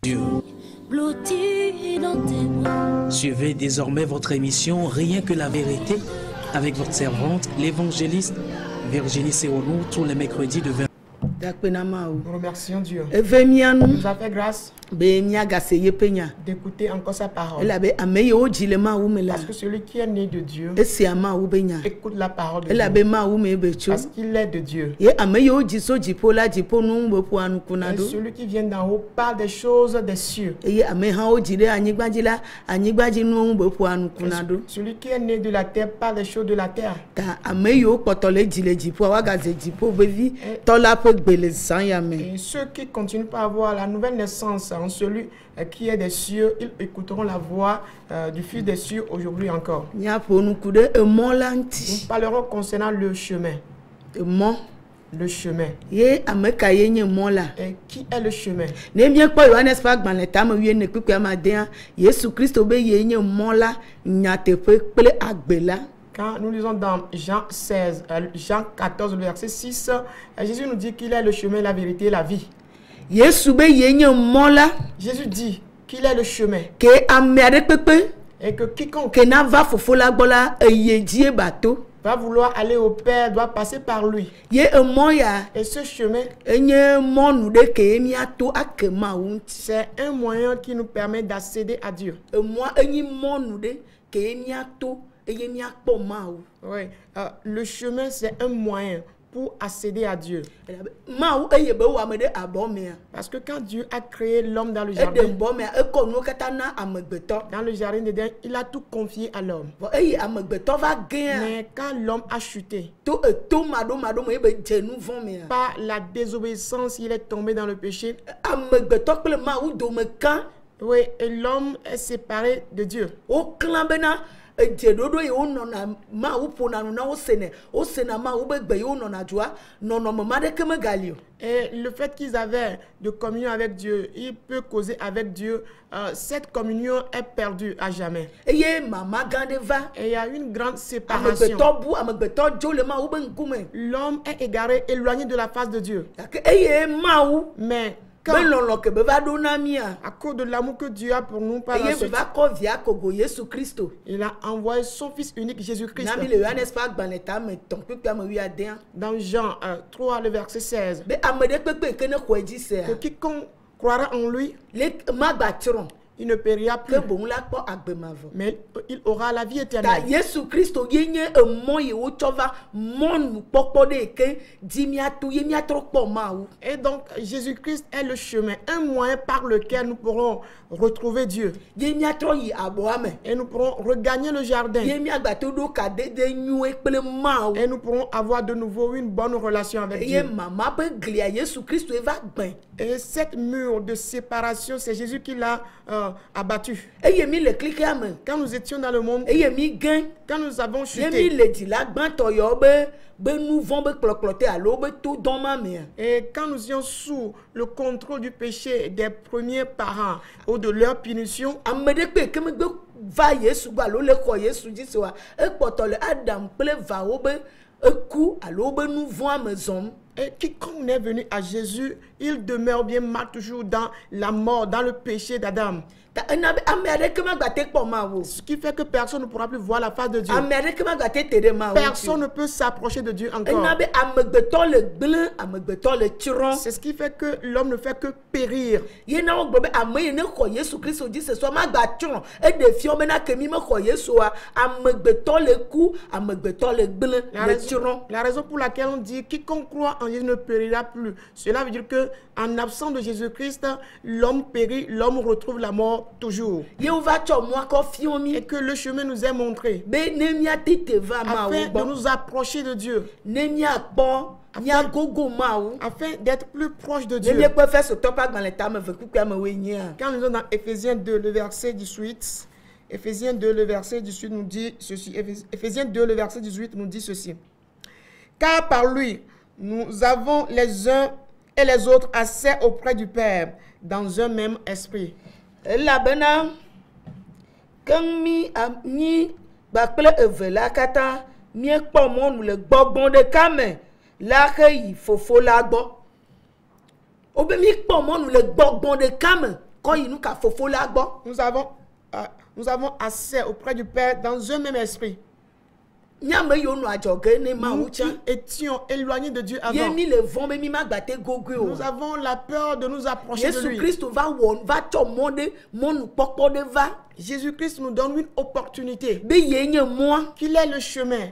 Dieu. Suivez désormais votre émission Rien que la vérité avec votre servante, l'évangéliste Virginie Seonou, tous les mercredis de 20h. Nous remercions Dieu. Il nous a fait grâce d'écouter encore sa parole. Parce que celui qui est né de Dieu écoute la parole de Dieu. Parce qu'il est de Dieu. Et celui qui vient d'en haut parle des choses des cieux. Celui qui est né de la terre parle des choses de la terre. Et ceux qui continuent pas à avoir la nouvelle naissance en celui qui est des cieux, ils écouteront la voix du Fils des cieux aujourd'hui encore. Nous parlerons concernant le chemin. Le chemin. Et qui est le chemin? Quand nous lisons dans Jean 14, le verset 6, Jésus nous dit qu'il est le chemin, la vérité et la vie. Jésus dit qu'il est le chemin. Et que quiconque va vouloir aller au Père doit passer par lui. Et ce chemin, c'est un moyen qui nous permet d'accéder à Dieu. Oui, le chemin, c'est un moyen pour accéder à Dieu. Parce que quand Dieu a créé l'homme dans le jardin, d'Éden, il a tout confié à l'homme. Mais quand l'homme a chuté, par la désobéissance, il est tombé dans le péché. Oui, et l'homme est séparé de Dieu. Et le fait qu'ils avaient de communion avec Dieu, ils peuvent causer avec Dieu, cette communion est perdue à jamais. Et il y a une grande séparation. L'homme est égaré, éloigné de la face de Dieu. Mais à cause de l'amour que Dieu a pour nous, par la suite, il a envoyé son Fils unique Jésus-Christ. Dans Jean 3, le verset 16, que quiconque croira en lui, il ne périra plus, mais il aura la vie éternelle. Et donc, Jésus-Christ est le chemin, un moyen par lequel nous pourrons retrouver Dieu. Et nous pourrons regagner le jardin. Et nous pourrons avoir de nouveau une bonne relation avec Dieu. Et cette mur de séparation, c'est Jésus qui l'a abattu. Quand nous étions dans le monde, quand nous avons chuté, et quand nous étions sous le contrôle du péché des premiers parents ou de leur punition, et quiconque est venu à Jésus, il demeure bien mal toujours dans la mort, dans le péché d'Adam. Ce qui fait que personne ne pourra plus voir la face de Dieu. Personne ne peut s'approcher de Dieu encore. C'est ce qui fait que l'homme ne fait que périr. La raison pour laquelle on dit quiconque croit en Jésus ne périra plus. Cela veut dire que en absence de Jésus-Christ, l'homme périt, l'homme retrouve la mort toujours. Et que le chemin nous est montré afin de nous approcher de Dieu, afin d'être plus proche de Dieu. Quand nous sommes dans Éphésiens 2, le verset 18, Éphésiens 2, le verset 18 nous dit ceci. Éphésiens 2, le verset 18 nous dit ceci. Car par lui, nous avons les uns et les autres accès auprès du Père dans un même esprit. La bena quand mi ni bakple evela kata mi ekpo mo nu le gbogbo de kame la ke yi fofo la gbo obe mi ekpo mo nu le gbogbo de kame nous avons accès auprès du Père dans un même esprit. Nous qui étions éloignés de Dieu avant, nous avons la peur de nous approcher de lui. Jésus-Christ nous donne une opportunité qu'il est le chemin.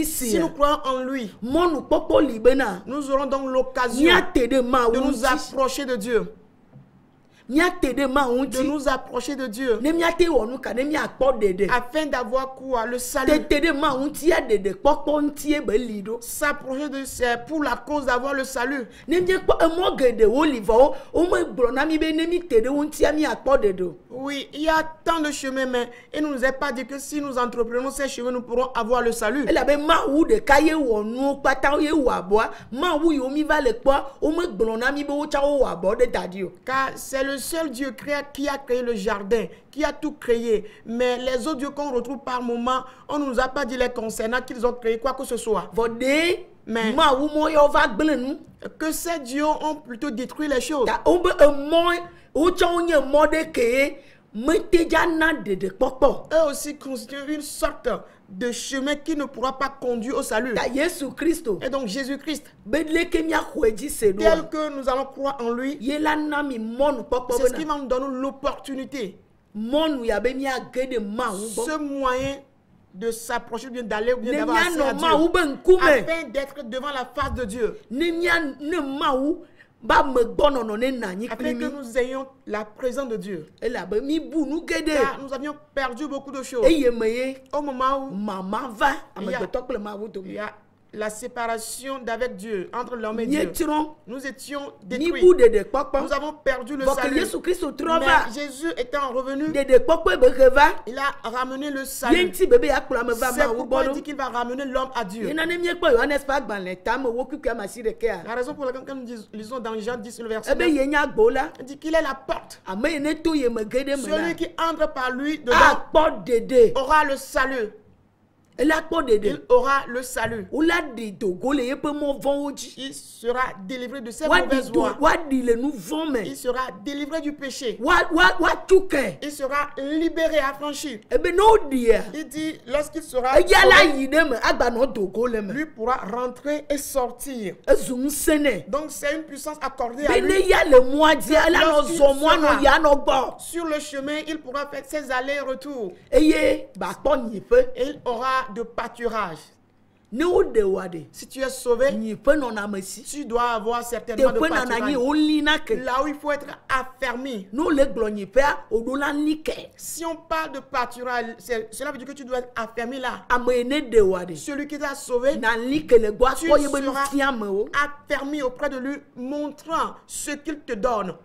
Si nous croyons en lui, nous aurons donc l'occasion de nous approcher de Dieu. De nous approcher de Dieu afin d'avoir quoi? Le salut. S'approcher de c'est pour la cause d'avoir le salut. Oui, il y a tant de chemins, mais il ne nous est pas dit que si nous entreprenons ces chemins, nous pourrons avoir le salut. Car c'est le seul Dieu qui a créé le jardin, qui a tout créé. Mais les autres dieux qu'on retrouve par moment, on ne nous a pas dit les concernant qu'ils ont créé quoi que ce soit. Mais que ces dieux ont plutôt détruit les choses. Eux aussi constituent une sorte de chemin qui ne pourra pas conduire au salut. Et donc Jésus-Christ, tel que nous allons croire en lui, c'est ce qui va nous donner l'opportunité, ce moyen de s'approcher, bien d'aller ou bien d'avoir accès à Dieu, afin d'être devant la face de Dieu, afin que nous ayons la présence de Dieu. Car nous avions perdu beaucoup de choses. Au moment où il y a la séparation d'avec Dieu, entre l'homme et Dieu, nous étions détruits. Nous avons perdu le salut. Mais Jésus étant revenu, il a ramené le salut. C'est pourquoi il dit qu'il va ramener l'homme à Dieu. La raison pour laquelle nous lisons dans Jean 10, le verset 9, il dit qu'il est la porte. Celui qui entre par lui dedans aura le salut. Il aura le salut. Il sera délivré de ses mauvaises voies. Il sera délivré du péché. Il sera libéré, affranchi. Il dit, lorsqu'il sera sauvé, lui pourra rentrer et sortir. Donc c'est une puissance accordée à lui. Sur le chemin, il pourra faire ses allers-retours. Et il aura de pâturage. Si tu es sauvé, tu dois avoir certainement de pâturage. Là où il faut être affermi. Si on parle de pâturage, cela veut dire que tu dois être affermi là. Celui qui t'a sauvé, tu seras affermi auprès de lui, montrant ce qu'il te donne.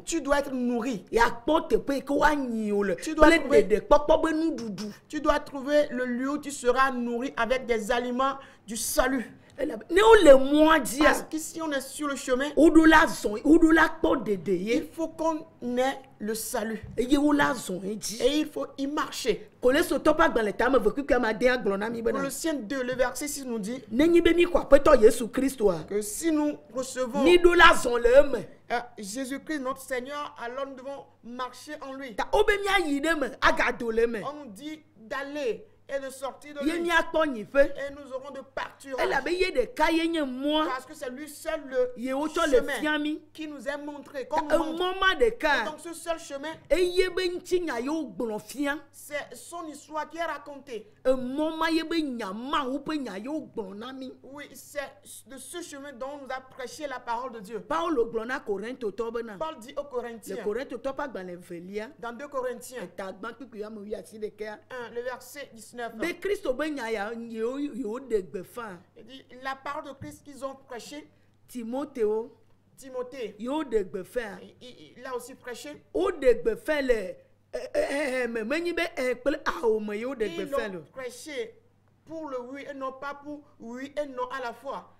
Tu dois être nourri. Tu dois trouver le lieu où tu seras nourri avec des aliments du salut. Parce que si on est sur le chemin, il faut qu'on ait le salut. Et il faut y marcher. Colossiens 2, le verset 6 nous dit que si nous recevons Jésus-Christ, notre Seigneur, alors nous devons marcher en lui. On nous dit d'aller et de sortir de lui. Et nous aurons de pâturage. Parce que c'est lui seul le chemin qui nous est montré. Comme donc ce seul chemin, c'est son histoire qui est racontée. Oui, c'est de ce chemin dont nous a prêché la parole de Dieu. Paul dit aux Corinthiens, dans 2 Corinthiens 1, le verset 19, il dit, la parole de Christ qu'ils ont prêché, Timothée, il a aussi prêché. Ils l'ont prêché pour le oui et non pas pour oui et non à la fois.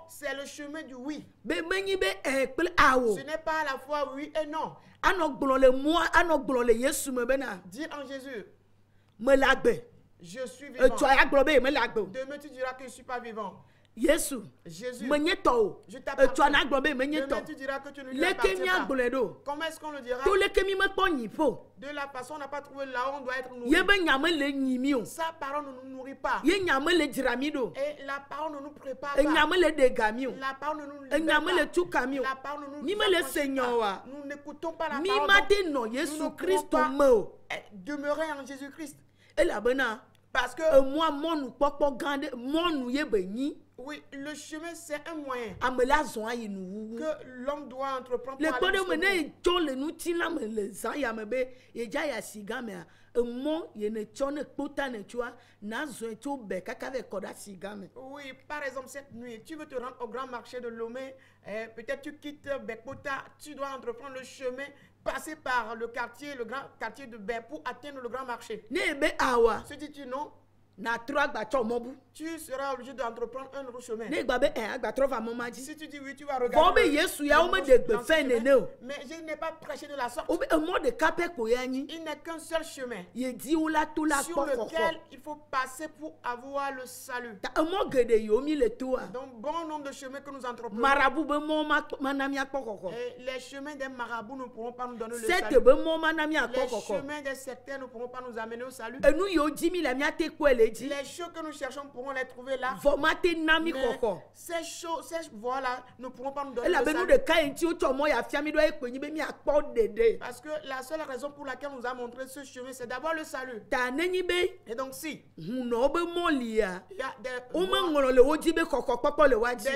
C'est le chemin du oui. Ce n'est pas à la fois oui et non. Dire en Jésus, je suis vivant. Demain tu diras que je ne suis pas vivant. Jésus, Jésus, je t'appartiens. Demain, tu diras que tu ne lui appartiens pas. Comment est-ce qu'on le dira? De la façon, on n'a pas trouvé là où on doit être nourri. Sa parole ne nous nourrit pas. Et la parole ne nous prépare pas. La parole ne nous libère pas. La parole ne nous libère pas. Nous n'écoutons pas la parole. Nous ne pouvons pas demeurer en Jésus-Christ. Parce que oui, le chemin c'est un moyen que l'homme doit entreprendre pour aller jusqu'au bout. Oui, par exemple, cette nuit, tu veux te rendre au grand marché de Lomé, peut-être tu quittes Bekpota, tu dois entreprendre le chemin, passer par le grand quartier de Bek pour atteindre le grand marché. Se dis-tu non? Tu seras obligé d'entreprendre un autre chemin. Si tu dis oui, tu vas regarder. Mais je n'ai pas prêché de la sorte. Il n'est qu'un seul chemin sur lequel il faut passer pour avoir le salut. Donc, bon nombre de chemins que nous entreprenons. Et les chemins des marabouts ne pourront pas nous donner le salut. Les chemins des sectaires ne pourront pas nous amener au salut. Les choses que nous cherchons pourront les trouver là. Mais ces choses, ces voies-là ne pourront pas nous donner le salut. Parce que la seule raison pour laquelle nous a montré ce chemin, c'est d'avoir le salut. Et donc si il y a des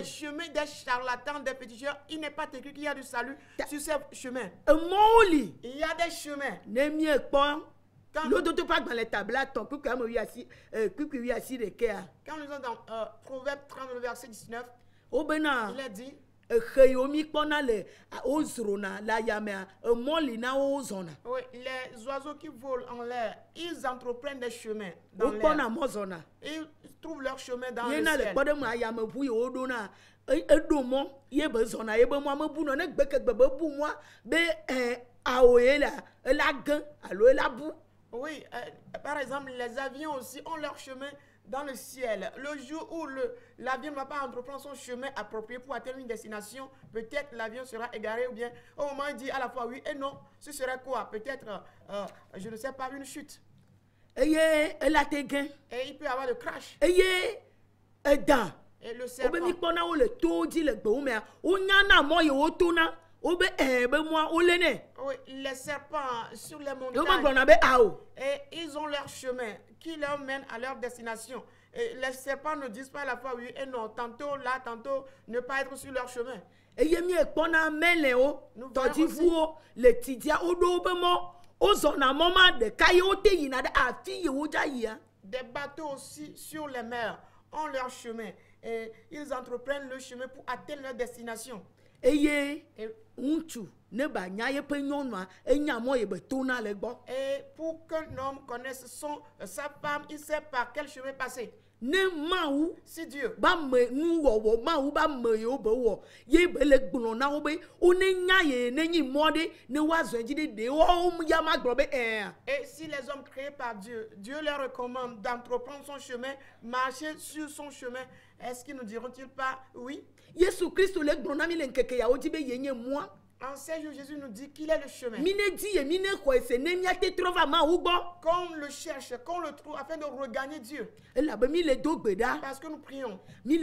chemins, des charlatans, des péticheurs, il n'est pas écrit qu'il y a du salut sur ces chemins. Il y a des chemins. Quand nous sommes dans Proverbe 30, verset 19, il a dit oui, les oiseaux qui volent en l'air, ils entreprennent des chemins dans l'air. Ils trouvent leur chemin dans le ciel. Oui, par exemple, les avions aussi ont leur chemin dans le ciel. Le jour où l'avion ne va pas entreprendre son chemin approprié pour atteindre une destination, peut-être l'avion sera égaré ou bien au moment où il dit à la fois oui et non, ce serait quoi? Peut-être, je ne sais pas, une chute. Et il peut y avoir de crash. Et le serpent. Oui, les serpents sur les montagnes, et ils ont leur chemin qui leur mène à leur destination. Et les serpents ne disent pas à la fois oui et non, tantôt là, tantôt ne pas être sur leur chemin. Des bateaux aussi sur les mers ont leur chemin et ils entreprennent le chemin pour atteindre leur destination. Et pour qu'un homme connaisse sa femme, il sait par quel chemin passer. Si Dieu et si les hommes créés par Dieu, Dieu leur recommande d'entreprendre son chemin, marcher sur son chemin, est-ce qu'ils ne diront-ils pas oui? En ces jours, Jésus nous dit qu'il est le chemin. Qu'on le cherche, qu'on le trouve afin de regagner Dieu. Parce que nous prions, nous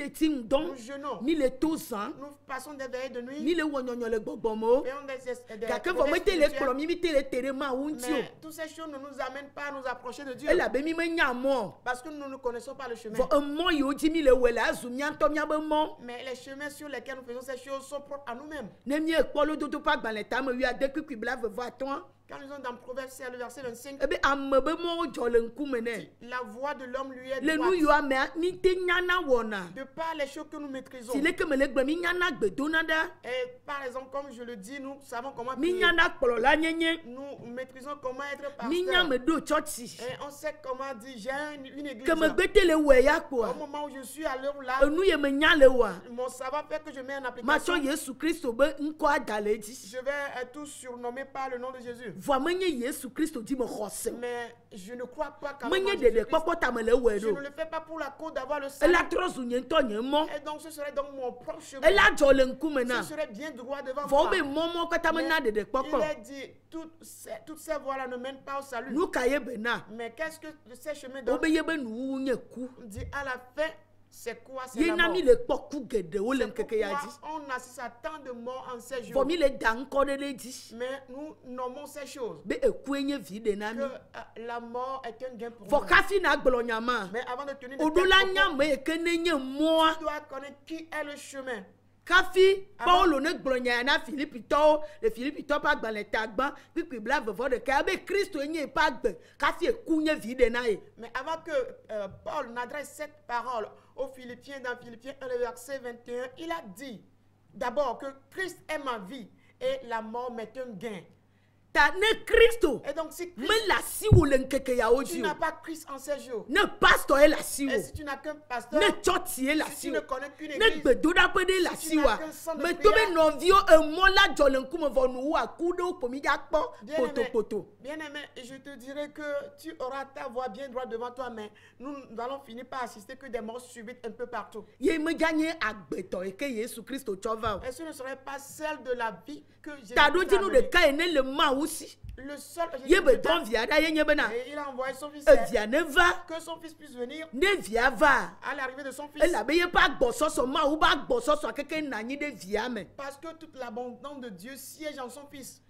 jeûnons, nous passons des veillées de nuit. Mais toutes ces choses ne nous amènent pas à nous approcher de Dieu. Parce que nous ne connaissons pas le chemin. Mais les chemins sur lesquels nous faisons ces choses sont propres à nous-mêmes. Quand nous sommes dans Proverbe, c'est le verset 25. La voix de l'homme lui est droite. De par les choses que nous maîtrisons. Et par exemple, comme je le dis, nous savons comment prier. Nous maîtrisons comment être pasteur. Et on sait comment dire, j'ai une église. Au moment où je suis à l'heure là, mon savoir fait que je mets en application. Je vais tout surnommer par le nom de Jésus. Voimenye Yesu Christ dit me rosse. Mais je ne crois pas qu'en Menye de Jésus-Christ, papa ta me le je wedo. ne le fais pas pour la cause d'avoir le Elle salut. a trop soigné ton yemo. Et donc ce serait donc mon propre chemin. Elle a jolé un coup maintenant. Ce serait bien droit devant Faut moi. be momo ka ta me na de Il papa. est dit, toutes ces voies-là ne mènent pas au salut. Nous kaye bena. Mais qu'est-ce que ces chemins donnent? Obe yebe nou nye ku. On dit à la fin, c'est quoi? C'est Ye la na mort. mi le poku gede o le C'est nkeke ya pourquoi di. on assiste à tant de morts en ces jours. Faut mi le dan ko de le di. Mais nous nommons ces choses. Be eku enye vide na Que mi. la mort est un gain pour Faut nous. kafi na gblo nyama. Mais avant de tenir de Odola tels propos, nyama e kene nye moa. tu dois connaître qui est le chemin. Kafi Avant- Paulo ne gblonya na Philipito le Philipito pa gbalẹ tagban pipi bla vevọ de ka be Kristo enye pa gbe kafi ekunye vide na ye. Mais avant que Paul n'adresse cette parole aux Philippiens, dans Philippiens 1, le verset 21, il a dit d'abord que Christ est ma vie et la mort m'est un gain. Ta ne Kristo Et donc, si me Christ, la si wo le nkeke ya tu oji n'as o. pas Christ en ces jours, Ne pastor e la si et wo. si tu n'as qu'un pasteur, Ne church e la si si tu wo. ne connais qu'une Ne église, gbedoda pe de la si tu si n'as wa. qu'un sang de Me to be prière, novio e mo la jole nkume vo nu wa ku de o pomi ja kpo poto poto. bien-aimé, je te dirais que tu auras ta voix bien droite devant toi, mais nous allons finir par assister que des morts subites un peu partout. Ye me ganye agbeto e ke Yesu Kristo chova o. Et ce ne serait pas celle de la vie que Jésus Ta do nous ti a nu de donnée. ka ene le ma aussi. Le seul Ye be Jésus don via da ye nye bena. et il a envoyé son fils Evia ne va. que son fils puisse venir Ne via va. à l'arrivée de son fils. Elle a payé pas gbossoso ma ou ba gbossoso keke nani de via me. Parce que toute l'abondance de Dieu siège en son fils.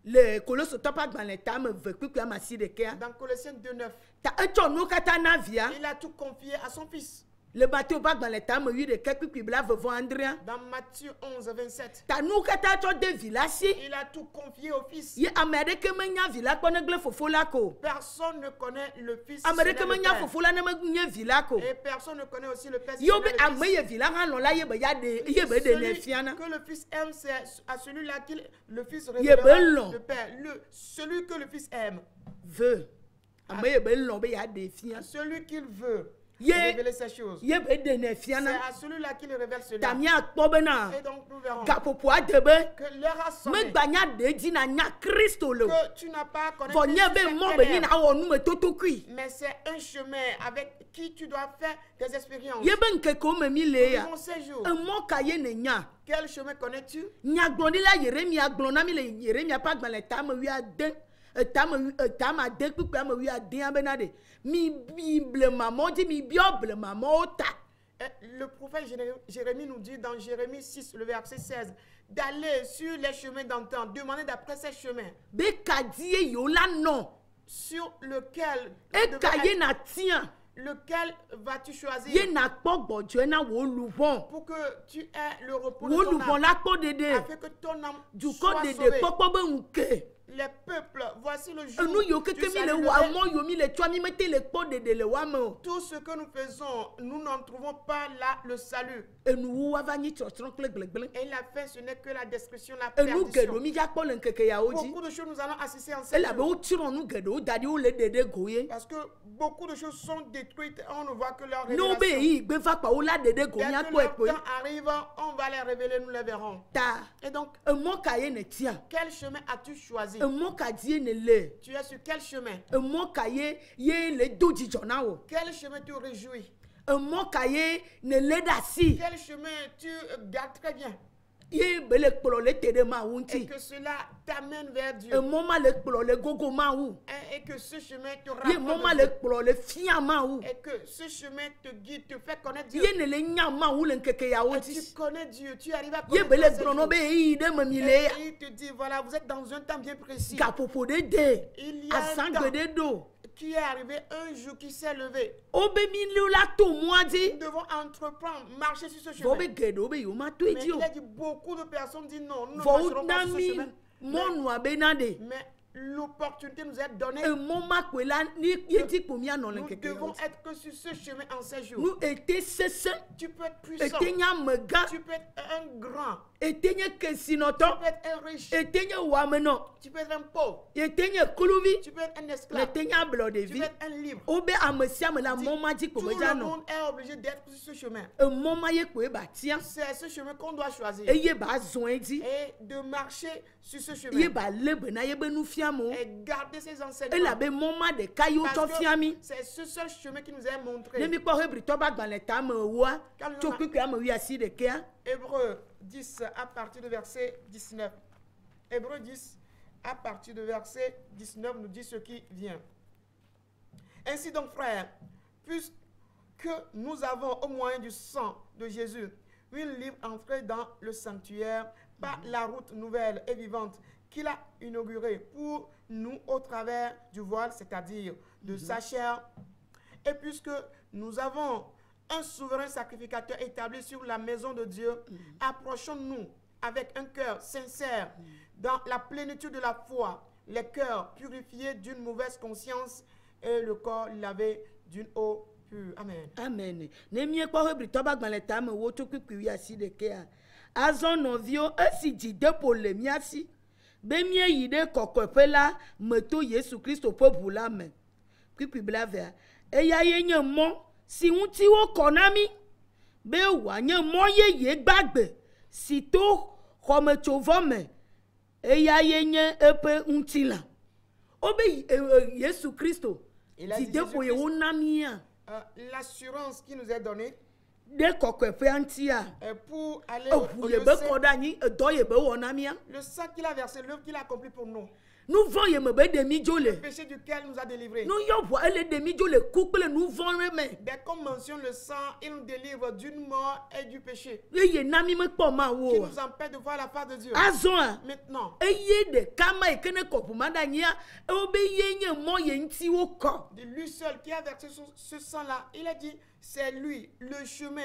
Le koloso topa gbaneta me ve kwiku ama si de ke. Dans Colossiens 2,9, Ta echo no kata na via. il a tout confié à son fils. Le bateau ba gbaneta me yu de ke kwiku bla vevo Andrea. Dans Matthieu 11, 27, Ta nou kata cho de villa si. il a tout confié au fils. Ye amerike me nya villa ko ne gle fofo la ko. Personne ne connaît le fils. Amerike ce me n'est le nya Père. fofo la ne me nye villa ko. Et personne ne connaît aussi le Père. si Yo ce be n'est le ame Fils. ye villa han lo la ye be ya de ye be de ne Celui fiana. que le fils aime, c'est à celui-là qu'il le fils Il est révélera bellon. le Père. Celui que le fils aime, Ve. Ame ye be lo be ya de fiana. celui qu'il veut Yeah. révéler ces choses. Ye be de ne C'est fiana. à celui-là qu'il révèle cela. Tamia kpobena. Et donc nous verrons Gapopo adebe. que l'heure a sonné, Me gbanya de di na nya Kristo lo. que tu n'as pas connu Vo nye be mo be ni na wo nu me totokui. mais c'est un chemin avec qui tu dois faire des expériences. Ye be nke ko me mi le ya. Vivons ces jours. E mo ka ye ne nya. Quel chemin connais-tu? Nya gloni la Yeremia glona mi le Yeremia pa gban le ta me wi aden. Ta ma de kuku me wi aden abenade. Mi bible maman di mi bible maman ota. Le prophète Jérémie nous dit dans Jérémie 6, le verset 16, d'aller sur les chemins d'antan, demander d'après ces chemins Be ka di ye yo la non. sur lequel, E ka ye na tian. lequel vas-tu choisir Ye na kpo gbojo na wo lubon. pour que tu aies le repos Wo de ton lubon âme, la kpo dede. afin que ton âme Du ko soit dede sauvée. kpokpo be unke. Les peuples, voici le jour Enu yo du keke mi le salut wa levé. mo yo mi le twa mi mete le kpo dede le wa me o. Tout ce que nous faisons, nous n'en trouvons pas là le salut. Enu wu wa va ni tsotron kle glegle. Et la fin, ce n'est que la destruction, la Enu gedo perdition. mi ja kpo le nkeke ya oji. Beaucoup de choses nous allons assister en E ces la be jours. o tiron nu gedo o dadi o le dede goye. Parce que beaucoup de choses sont détruites, on ne voit que leur No be révélation. yi gbe fa pa o la dede go Dès nya que kpo le ekpo. temps arrive, on va les révéler, nous les verrons. Ta. Et donc, E mo ka ye ne tia. quel chemin as-tu choisi? E mo ka di ne le. Tu es sur quel chemin? E mo ka ye le do jijo na wo. Quel chemin tu réjouis? E mo ka ye ne le da si. Quel chemin tu gardes très bien? Ye be le kplo le tede ma wu Et nti. que cela t'amène vers Dieu. E mo ma le kplo le gogo ma wu. Et que ce chemin te Ye mo ma rapproche de le Dieu. kplo le fia ma wu. Et que ce chemin te guide, te fait connaître Dieu. Ye ne le nya ma wu le nkeke ya Et oji. tu connais Dieu, tu arrives à Ye connaître be le Dieu. brono be yi de me mi le ya. Et il te dit, voilà, vous êtes dans un temps bien précis. Gapopo de de. Il y a un Asangbe de do. temps qui est arrivé, un jour qui s'est levé. Obe mi le la to moi di. Nous devons entreprendre, marcher sur ce Vo chemin. be gedo obe yo ma to Mais eji o. il a dit, beaucoup de personnes disent non, nous ne Vo marcherons pas na sur ce mi chemin. mon wa be na de. Mais l'opportunité nous est donnée. E mo ma kwe la ni ye di po mi anon le Nous nkeke ya devons oji. être que sur ce chemin en ces jours. Nous était sese. Tu peux être puissant. Ete nya mega. Tu peux être un grand. etenye Tu kesinoto, peux être un riche. etenye wameno, Tu peux être un pauvre. etenye kuluvi, Tu peux être un esclave. etenye Tu blodevi. peux être un libre. Obe amesiam la Dis, moma di Tout le kobejano. monde est obligé d'être sur ce chemin. Moma ye kwe batia. C'est ce chemin qu'on doit choisir. Eye ba zoen di. Et de marcher sur ce Ye chemin. ba lebe na ye be nu fiamo. Et garder ses E la enseignements. be moma de kayo to Parce que fiami. c'est ce seul chemin qui nous est montré. Ne mi ko hebri to ba gban le ta me wa. To kwi am wi asi de kea. Hébreux 10 à partir du verset 19. Hébreux 10 à partir du verset 19 nous dit ce qui vient. Ainsi donc, frères, puisque nous avons au moyen du sang de Jésus une libre entrée dans le sanctuaire par la route nouvelle et vivante qu'il a inaugurée pour nous au travers du voile, c'est-à-dire de sa chair. Et puisque nous avons un souverain sacrificateur établi sur la maison de Dieu, approchons-nous avec un cœur sincère dans la plénitude de la foi, les cœurs purifiés d'une mauvaise conscience et le corps lavé d'une eau pure. Amen. Amen. Ne mi ko hebri to ba gban le ta me wo to kwi wi asi de kea. Azon novio esi di de pole mi asi. Be mi yi de kokwepe la meto Yesu Kristo pobu la me. Kwi blave. E ya ye nye mo si unti wo konami. Be wa nye mo ye gbagbe. Si to kome chovo me. E ya ye nye epe unti la. Obe Yesu Kristo. Il a Di dit de Jésus po ye Christ, wonami ya. l'assurance qui nous est donnée De kokwepe anti ya. pour aller Ou au ye lieu be saint, koda ni do ye be wonami ya. le sang qu'il a versé, l'œuvre qu'il a accomplie pour nous, Nous vont ye me be demi le jole. péché duquel nous a délivrés. Nous yo vo ele demi jole couple nous vont reme. Ben, comme mentionne le sang, il nous délivre d'une mort et du péché Ye nami me kpo ma qui wo. nous empêche de voir la face de Dieu. Azon. Maintenant, Eye de kama ekene kopuma da nya. E obe ye nye mo ye nti wo ko. de lui seul qui a versé ce sang-là, il a dit, c'est lui, le chemin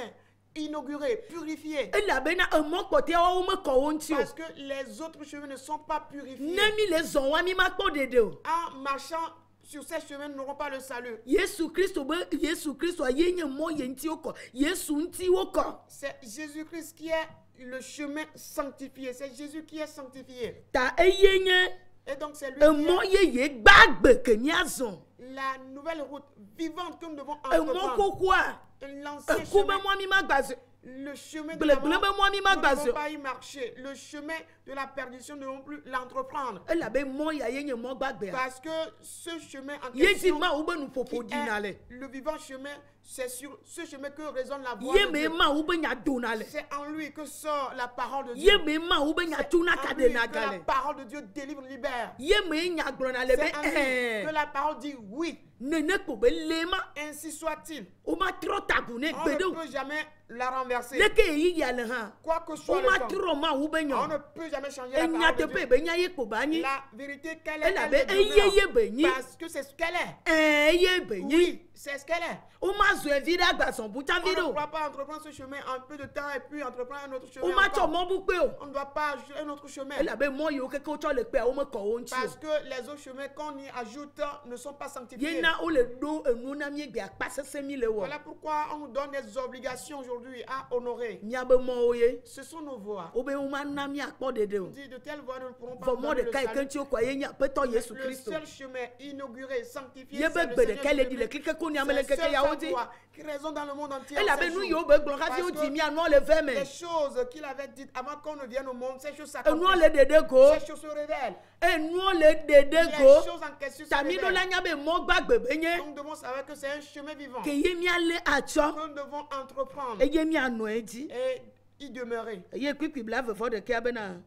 inauguré, purifié. E la be na e mo kote o me ko wo nti o. Parce que les autres chemins ne sont pas purifiés. Nemi le zon wa mi ma kpo dede o. En marchant sur ces chemins, nous n'aurons pas le salut. Yesu Kristo ye nye mo ye nti wo ko. Yesu nti wo ko. C'est Jésus-Christ qui est le chemin sanctifié. C'est Jésus qui est sanctifié. Ta eye nye Et donc c'est lui e qui mo est ye gbagbe ke ni azon. la nouvelle route vivante que nous devons E mo entreprendre. kokwa. L'ancien E kube chemin, mo mi ma gbaze. le chemin de la Ble mort, be mo mi ma nous ne gbaze. devons pas y marcher. Le chemin de la perdition, nous ne devons plus l'entreprendre. E la be mo ya ye nye mo gbagbe a. Parce que ce chemin en Ye di question, ma ube nu qui popo di na le. est le vivant chemin, c'est sur ce chemin que résonne la voix Ye de me Dieu. ma ube nya do na le. C'est en lui que sort la parole de Dieu. Ye me ma ube nya C'est tu na en kade lui na que la gale. parole de Dieu délivre, libère. Ye me nya gblɔ na le C'est en lui be que la parole dit oui, nene kpo be le ma ainsi soit-il. o ma trɔ tabu ne On gbe de ne o. peut jamais la renverser. Leke yi ya le hã. Quoi que O soit ma le temps, trɔ ma ube on nya. ne peut jamais changer la Enya parole te de pe Dieu. be nya ye kpo ba nyi. La vérité qu'elle E est, la elle be le eye ye demeure. be nyi. Parce que c'est ce qu'elle est. Ye be nyi. Oui, c'est ce qu'elle est. O ma zo evi de agbasɔn buta On vi de ne o. doit pas entreprendre ce chemin en peu de temps et puis entreprendre un autre chemin. O ma tsɔ encore. mɔ bu pe o. On ne doit pas ajouter un autre chemin. E la be mɔ yi o keke o tsɔ le pe a o me kɔ o ŋuti Parce o. que les autres chemins qu'on y ajoute ne sont pas Ye sanctifiés. na o le ɖo enu na mi gbe akpa sese mi le wɔ. Voilà pourquoi on nous donne des obligations aujourd'hui à honorer. Miabe mɔwo ye. Ce sont nos voies. O be o ma na mi akpɔ dede o. On dit de telles voies nous ne pourrons pas Vɔ nous mɔ donner le ɖeka yi ke salut. ŋuti o kɔ ye nye aƒetɔ Yesu Le Kristo. seul chemin inauguré, sanctifié, Ye c'est be le gbe Seigneur ɖeka le di le Jésus-Christ. klike ko ni ame C'est le la keke seule yawo di. voie qui résonne dans le monde entier. E la en be ces nu jours. yiwo be gblɔ hafi o Parce di que mia nua le ve me. Les choses qu'il avait dites avant qu'on ne vienne au monde, ces choses Enua s'accomplissent. le dede go. Ces choses se révèlent. Enua le dede Les go. choses en question se Tami ɖo la révèlent. nya be mɔ gbagbe be nye. Donc nous devons savoir que c'est un chemin vivant Ke ye miale atsɔ. que nous devons entreprendre Eye mianɔ edzi. et y demeurer. Eye kpikpi bla vevɔ ɖekea bena.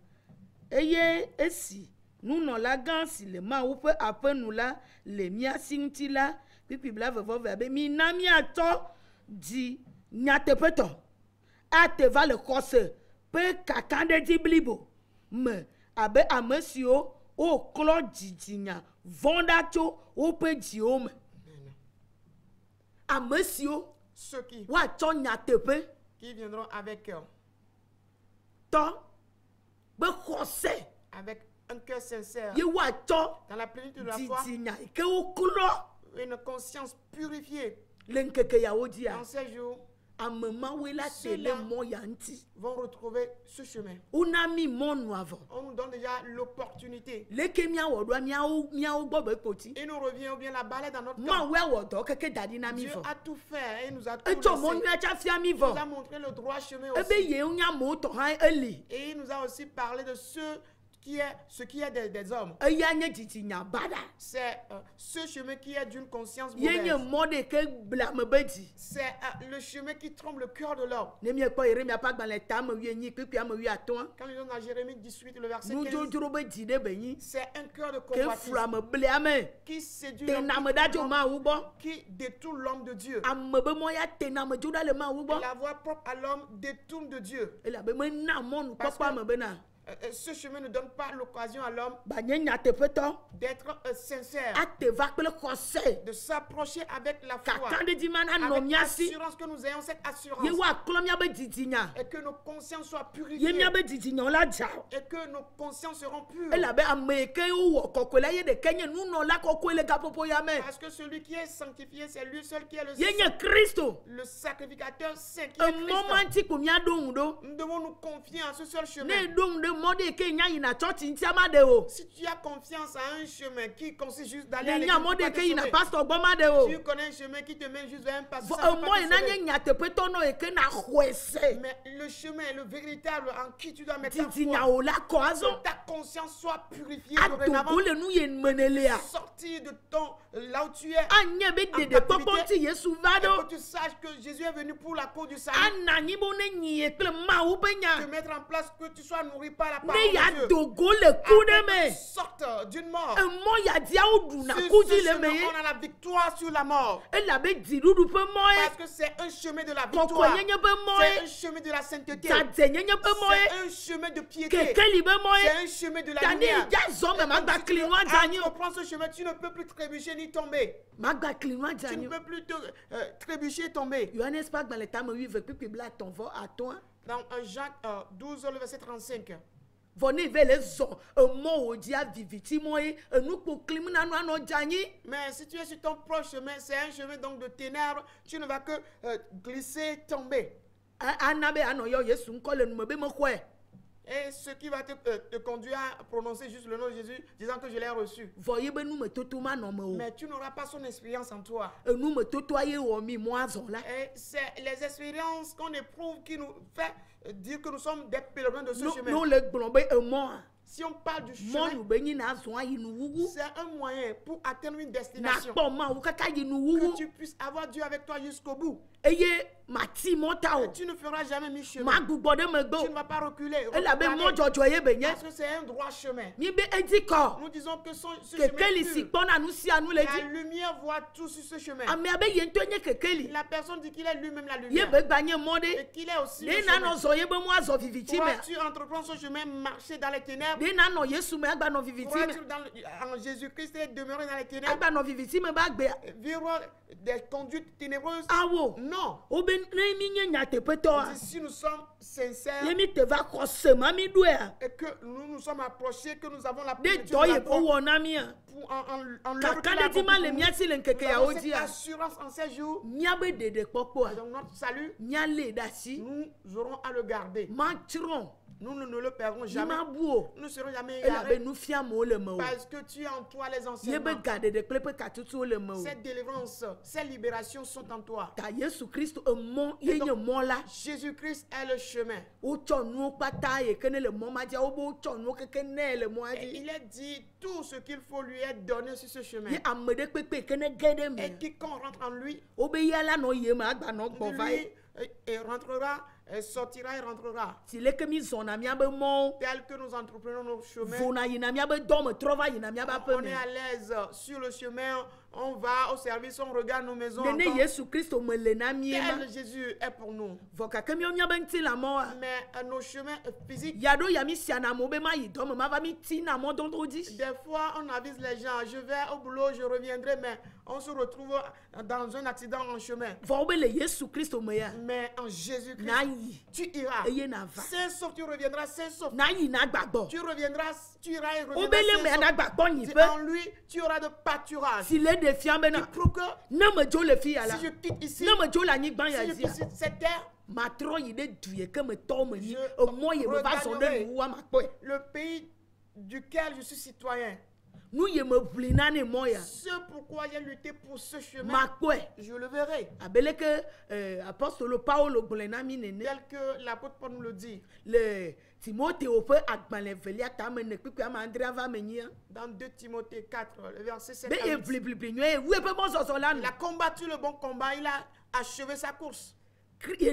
Eye esi nunɔlagã si le Mawu ƒe aƒenu la le mía si ŋuti la kpikpi bla vevɔ vea be mina miatɔ dzi nyateƒetɔ ate va le xɔse ƒe kaka ɖe dzi blibo me abe ame siwo woklɔ dzidzinya vɔ̃ ɖa tso woƒe dziwo me. Ame siwo Ceux qui woatsɔ nyateƒe viendront avec tɔ be xɔse avec un cœur sincère, ye woatsɔ dans la plénitude de la foi, dzidzinya yi ke woklɔ une conscience purifiée. le ŋkeke yawo dzia En ces jours, ceux-là vont retrouver ce chemin. On On nous donne déjà l'opportunité. Il Et nous revient ou bien la balai dans notre camp. Dieu a tout fait et nous a tout laissé. Il nous a montré le droit chemin aussi. Et il nous a aussi parlé de ce qui est des hommes. C'est ce chemin qui est d'une conscience mauvaise. C'est le chemin qui trompe le cœur de l'homme. Quand nous sommes dans Jérémie 18, le verset 15, c'est un cœur de convoitise qui séduit l'homme, qui détourne l'homme de Dieu. Et la voie propre à l'homme détourne de Dieu. Parce que ce chemin ne donne pas l'occasion à l'homme d'être sincère, de s'approcher avec la foi, avec l'assurance que nous ayons cette assurance, et que nos consciences soient purifiées, et que nos consciences seront pures. Parce que celui qui est sanctifié, c'est lui seul qui est le sacrificateur saint, qui est Christ. Nous devons nous confier en ce seul chemin. Si tu as confiance à un chemin qui consiste juste d'aller à l'église, tu connais un chemin qui te mène juste vers un pasteur. Mais le chemin, le véritable en qui tu dois mettre ta foi, que ta conscience soit purifiée dorénavant, sortir de ton là où tu es en captivité, et que tu saches que Jésus est venu pour la cause du salut, te mettre en place, que tu sois nourri par la parole de Dieu, sorte d'une mort. Sur ce chemin, on a la victoire sur la mort. Parce que c'est un chemin de la victoire. C'est un chemin de la sainteté. C'est un chemin de piété. C'est un chemin de la lumière. Quand tu reprends ce chemin, tu ne peux plus trébucher ni tomber. Tu ne peux plus trébucher et tomber. Dans Jacques 12, le verset 35. Mais si tu es sur ton proche chemin, c'est un chemin donc de ténèbres, tu ne vas que glisser, tomber. Et ce qui va te conduire à prononcer juste le nom de Jésus, disant que je l'ai reçu. Mais tu n'auras pas son expérience en toi. Et c'est les expériences qu'on éprouve qui nous fait dire que nous sommes des pèlerins de ce chemin. Si on parle du chemin, c'est un moyen pour atteindre une destination. Que tu puisses avoir Dieu avec toi jusqu'au bout. Tu ne feras jamais mi-chemin. Tu ne vas pas reculer. Parce que c'est un droit chemin. Nous disons que ce chemin pur, la lumière voit tout sur ce chemin. La personne dit qu'il est lui-même la lumière. Et qu'il est aussi le chemin. Pourras-tu entreprendre ce chemin, marcher dans les ténèbres? Pourras-tu en Jésus-Christ demeurer dans les ténèbres? Vivre des conduites ténébreuses? Non. Si nous sommes sincères et que nous nous sommes approchés, que nous avons la plénitude de la foi, en cette assurance en ces jours, donc notre salut, nous aurons à le garder. Nous ne le perdrons jamais. Nous ne serons jamais égarés. Parce que tu as en toi les enseignements. Cette délivrance, ces libérations sont en toi. Jésus-Christ est le chemin. Et il est dit tout ce qu'il faut lui est donné sur ce chemin. Et quiconque rentre en lui, et rentrera, et sortira et rentrera. Tel que nous entreprenons nos chemins, on est à l'aise sur le chemin, on va au service, on regarde nos maisons. Tel Jésus est pour nous. Mais nos chemins physiques, des fois on avise les gens, je vais au boulot, je reviendrai, mais on se retrouve dans un accident en chemin. Mais en Jésus-Christ, tu iras. Saint sauf, tu reviendras saint sauf. Tu reviendras, tu iras et reviendras saint sauf. En lui, tu auras de pâturage. défiant qui bena. procure, Ne me jo le fille là. si je quitte ici, Ne me jo la nyigban si je ya zia. quitte cette terre, Ma trop y de duye que me tombe ni. Je Moi ye me va sonner regagnerai ou ma poe. le pays duquel je suis citoyen. Nous ye me blina ne moya. Ce pourquoi j'ai lutté pour ce chemin, Ma poe. je le verrai. Abele que apostole Paul blina mi nene. Tel que l'apôtre Paul nous le dit. Le Timothée au peu akban velia ta me ne kwiku ama Andrea va menir. Dans 2 Timothée 4, le verset 7 Be à e 8. pli nyue où peut bon so là. Il a combattu le bon combat, il a achevé sa course.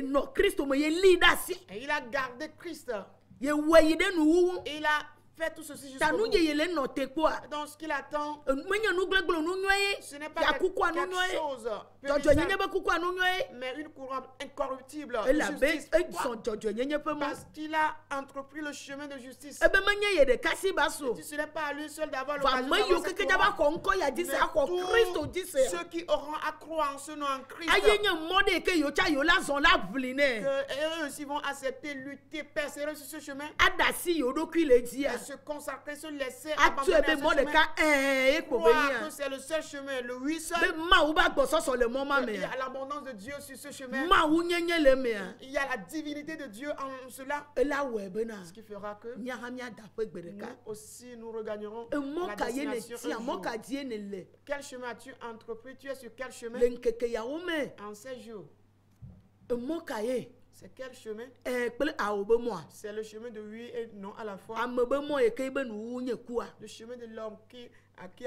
No Christo me ye leader si. Et il a gardé Christ. Ye weyi de nu. Et il a fait tout ceci Ta jusqu'au nu bout. ye le note quoi. Donc ce qu'il attend, Menya nu gleglo nu nyue. ce n'est pas Ya quelque kuku anu chose nyue. Jojo périssable, nyenye be kuku anu nyue. mais une couronne incorruptible Et de la be justice. e Pourquoi? son jojo nyenye pe mo. Parce qu'il a entrepris le chemin de justice. E be menye ye de kasi baso. Ce n'est pas à lui seul d'avoir Va l'occasion me yo d'avoir que cette que jaba couronne. ko nko ya Mais dise ako Christo tous dise. ceux qui auront à croire en ce nom en Christ, Ayenye mode que yo cha yo la zon la bline. que eux aussi vont accepter, lutter, persévérer sur ce chemin, Adasi yo do ki le dia. et se consacrer, se laisser Atu abandonner ebe à ce mode chemin. ka e ko Croire que benia. c'est le seul chemin, le oui Be seul. ma ou ba gboso so le moment Il y me. a l'abondance de Dieu sur ce chemin. Ma ou nyenye le me. Il y a la divinité de Dieu en cela, E la we na. ce qui fera que Nya ha mia da pe gbedeka. nous aussi nous regagnerons E la mo ka ye ne destination ti un mo jour. ka die ne le. Quel chemin as-tu entrepris? Tu es sur quel chemin Le nkeke ya wo me. en ces jours? E mo ka ye. C'est quel chemin? Ple a o be mo. C'est le chemin de oui et non à la fois. Ame be mo e ke be nu nye ku a. Le chemin de l'homme qui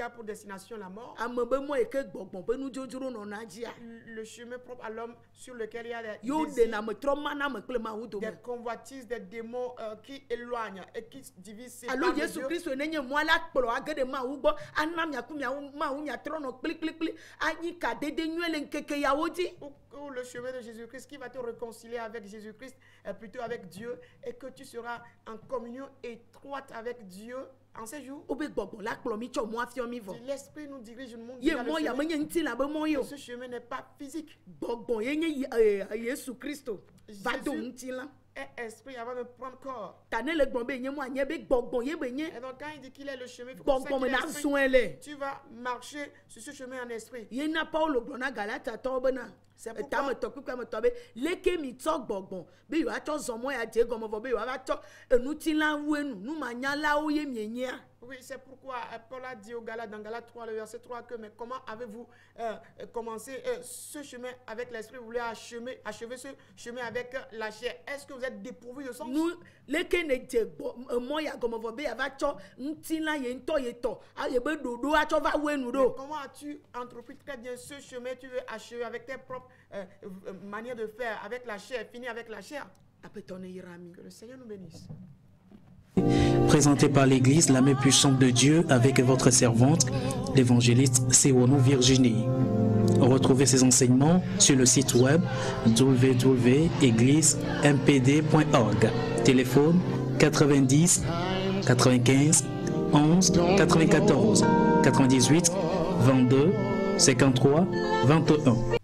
a pour destination la mort. Ame be mo e ke gbogbon be nu jojoro no na ji a. Le chemin propre à l'homme sur lequel il y a des Yo de désirs, na me tro mana me kple ma wu do me. des convoitises, des démons qui éloignent et qui divisent. Alo séparent de Yesu Dieu. Kristo ne nye mo ala kplo agede ma wu gbo anam ya ku ma wu nya tro no kpli kpli kpli anyi ka dede nyu le nkeke ya wo di. Ou le chemin de Jésus-Christ qui va te réconcilier avec Jésus-Christ, plutôt avec Dieu, et que tu seras en communion étroite avec Dieu en ces jours. O be gbogbon la kplo mi cho mo afio mi vo. L'esprit nous dirige, nous montre Ye vers le mo ya chemin. me nye nti la be mo yo. Ce chemin n'est pas physique, Gbogbon ye nye Yesu Kristo. Va do Jésus- nti la. est esprit avant de prendre corps. Ta ne le gbon be nye mo anye be gbogbon ye be nye. Et donc quand il dit qu'il est le chemin, il faut que tu saches Gbogbon me qu'il est na esprit. soin le. Tu vas marcher sur ce chemin en esprit. Ye na Paulo gbona Galata to be na. C'est Ta me pourquoi to kukwa me to be leke mi to gbogbon. Be yo a to zomo ya je gomo vo be yo a to enuti la wenu nu ma nya la o ye mienye a. Oui, c'est pourquoi Paul a dit aux Galates, dans Galates 3, le verset 3, que mais comment avez-vous commencé ce chemin avec l'esprit? Vous voulez achever ce chemin avec la chair? Est-ce que vous êtes dépourvu de sens? Nu leke ne je mo ya gomo vo be ya va to nti la ye nto ye to. A ye be dodo a to va wenu do. Comment as-tu entrepris très bien ce chemin? Tu veux achever avec tes propres manières de faire, avec la chair, finir avec la chair? Apetone yirami. Que le Seigneur nous bénisse. Présenté par l'Église, la main puissante de Dieu, avec votre servante, l'évangéliste Sewono Virginie. Retrouvez ces enseignements sur le site web www.égliseMPD.org. Téléphone 90 95 11 94 98 22 53 21.